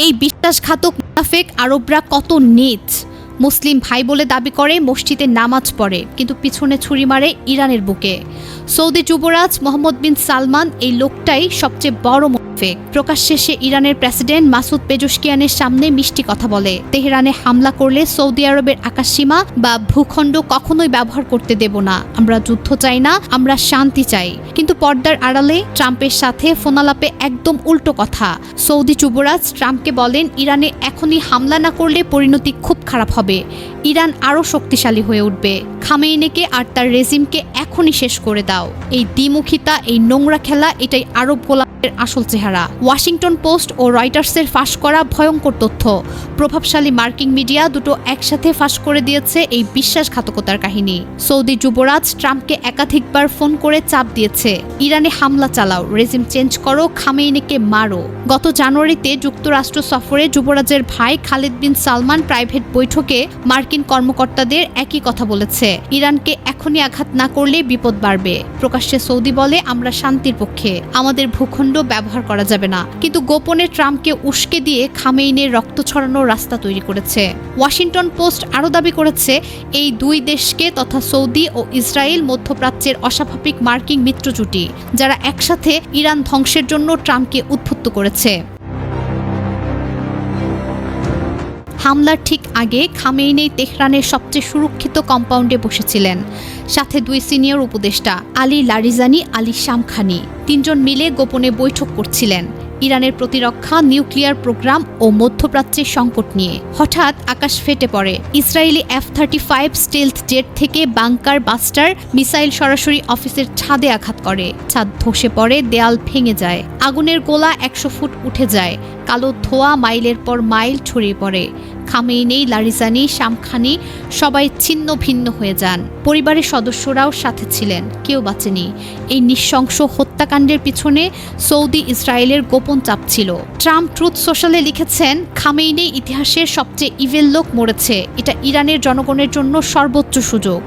এই বিশ্বাসঘাতক মুনাফেক আরবরা কত নীচ। মুসলিম ভাই বলে দাবি করে, মসজিদে নামাজ পড়ে, কিন্তু পিছনে ছুরি মারে ইরানের বুকে। সৌদি যুবরাজ মোহাম্মদ বিন সালমান এই লোকটাই সবচেয়ে বড় মুনাফেক। প্রকাশ্যে সে ইরানের প্রেসিডেন্ট মাসুদ পেজেশকিয়ানের সামনে মিষ্টি কথা বলে, তেহরানে হামলা করলে সৌদি আরবের আকাশসীমা বা ভূখণ্ড কখনোই ব্যবহার করতে দেব না। আমরা যুদ্ধ চাই না, আমরা শান্তি চাই। কিন্তু পর্দার আড়ালে ট্রাম্পের সাথে ফোনালাপে একদম উল্টো কথা। সৌদি যুবরাজ ট্রাম্পকে বলেন, ইরানে এখনই হামলা না করলে পরিণতি খুব খারাপ হবে, ইরান আরও শক্তিশালী হয়ে উঠবে। খামেইনিকে আর তার রেজিমকে এখনই শেষ করে দাও। এই দ্বিমুখিতা, এই নোংরা খেলা, এটাই আরব গোলামের আসল চেহারা। ওয়াশিংটন পোস্ট ও রয়টার্সের ফাঁস করা ভয়ঙ্কর তথ্য। প্রভাবশালী মার্কিন মিডিয়া দুটো একসাথে ফাঁস করে দিয়েছে এই বিশ্বাসঘাতকতার কাহিনী। সৌদি যুবরাজ ট্রাম্পকে একাধিকবার ফোন করে চাপ দিয়েছে, ইরানে হামলা চালাও, রেজিম চেঞ্জ করো, খামেইনিকে মারো। গত জানুয়ারিতে যুক্তরাষ্ট্র সফরে যুবরাজের ভাই খালিদ বিন সালমান প্রাইভেট বৈঠকে মার্কিন কর্মকর্তাদের একই কথা বলেছে, ইরানকে এখনই আঘাত না করলে বিপদ বাড়বে। প্রকাশ্যে সৌদি বলে, আমরা শান্তির পক্ষে, আমাদের ভূখণ্ড ব্যবহার করা যাবে না, কিন্তু গোপনে ট্রাম্পকে উস্কে দিয়ে খামেইনির রক্ত ছড়ানোর রাস্তা তৈরি করেছে। ওয়াশিংটন পোস্ট আরও দাবি করেছে, এই দুই দেশকে তথা সৌদি ও ইসরায়েল মধ্যপ্রাচ্যের অস্বাভাবিক মার্কিন মিত্রজোটি, যারা একসাথে ইরান ধ্বংসের জন্য ট্রাম্পকে উদ্বুদ্ধ করেছে। হামলার ঠিক আগে খামেইনি তেহরানের সবচেয়ে সুরক্ষিত কম্পাউন্ডে বসেছিলেন, সাথে দুই সিনিয়র উপদেষ্টা আলী লারিজানি, আলী শামখানি, তিনজন মিলে গোপনে বৈঠক করছিলেন ইরানের প্রতিরক্ষা, নিউক্লিয়ার প্রোগ্রাম ও মধ্যপ্রাচ্যের সংকট নিয়ে। হঠাৎ আকাশ ফেটে পড়ে। ইসরায়েলি F-35 স্টেলথ জেট থেকে বাংকার বাস্টার মিসাইল সরাসরি অফিসের ছাদে আঘাত করে। ছাদ ধসে পড়ে, দেয়াল ভেঙে যায়, আগুনের গোলা 100 ফুট উঠে যায়, কালো ধোঁয়া মাইলের পর মাইল ছড়িয়ে পড়ে। খামেইনি, লারিজানি, শামখানি সবাই ছিন্ন ভিন্ন হয়ে যান। পরিবারের সদস্যরাও সাথে ছিলেন, কেউ বাঁচেনি। এই নৃশংস হত্যাকাণ্ডের পিছনে সৌদি ইসরায়েলের গোপন চাপ ছিল। ট্রাম্প ট্রুথ সোশ্যালে লিখেছেন, খামেইনি ইতিহাসের সবচেয়ে ইভিল লোক মরেছে, এটা ইরানের জনগণের জন্য সর্বোচ্চ সুযোগ।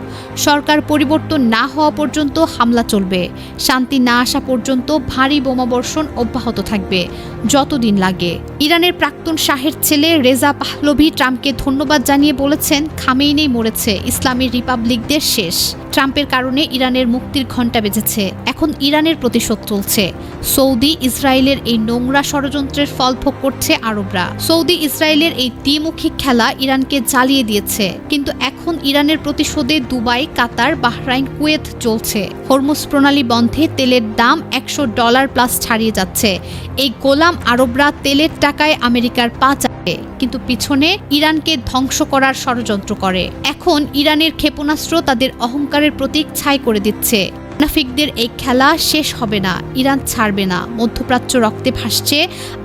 সরকার পরিবর্তন না হওয়া পর্যন্ত হামলা চলবে, শান্তি না আসা পর্যন্ত ভারী বোমাবর্ষণ অব্যাহত থাকবে, যতদিন লাগে। ইরানের প্রাক্তন শাহের ছেলে রেজা পাহলভি ট্রাম্পকে ধন্যবাদ জানিয়ে বলেছেন, খামেইনি মরেছে, ইসলামী রিপাবলিকদের শেষ। ট্রাম্পের কারণে ইরানের মুক্তির ঘণ্টা বেজেছে, এখন ইরানের প্রতিশোধ চলছে। সৌদি ইসরায়েলের এই নোংরা ষড়যন্ত্রের ফল ভোগ করছে আরবরা। সৌদি ইসরায়েলের এই দ্বিমুখী খেলা ইরানকে জ্বালিয়ে দিয়েছে, কিন্তু এখন ইরানের প্রতিশোধে দুবাই, কাতার, বাহরাইন, কুয়েত চলছে। হরমুজ প্রণালী বন্ধে তেলের দাম $100 প্লাস ছাড়িয়ে যাচ্ছে। এই গোলাম আরবরা তেলের টাকায় আমেরিকার পা চাটে, কিন্তু পিছনে ইরানকে ধ্বংস করার ষড়যন্ত্র করে। এখন ইরানের ক্ষেপণাস্ত্র তাদের অহংকারের প্রতীক ছাই করে দিচ্ছে। মুনাফিকদের এই খেলা শেষ হবে না, ইরান ছাড়বে না। মধ্যপ্রাচ্য রক্তে ভাসছে,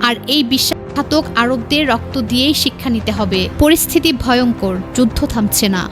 আর এই বিশ্বাসঘাতক আরবদের রক্ত দিয়েই শিক্ষা নিতে হবে। পরিস্থিতি ভয়ঙ্কর, যুদ্ধ থামছে না।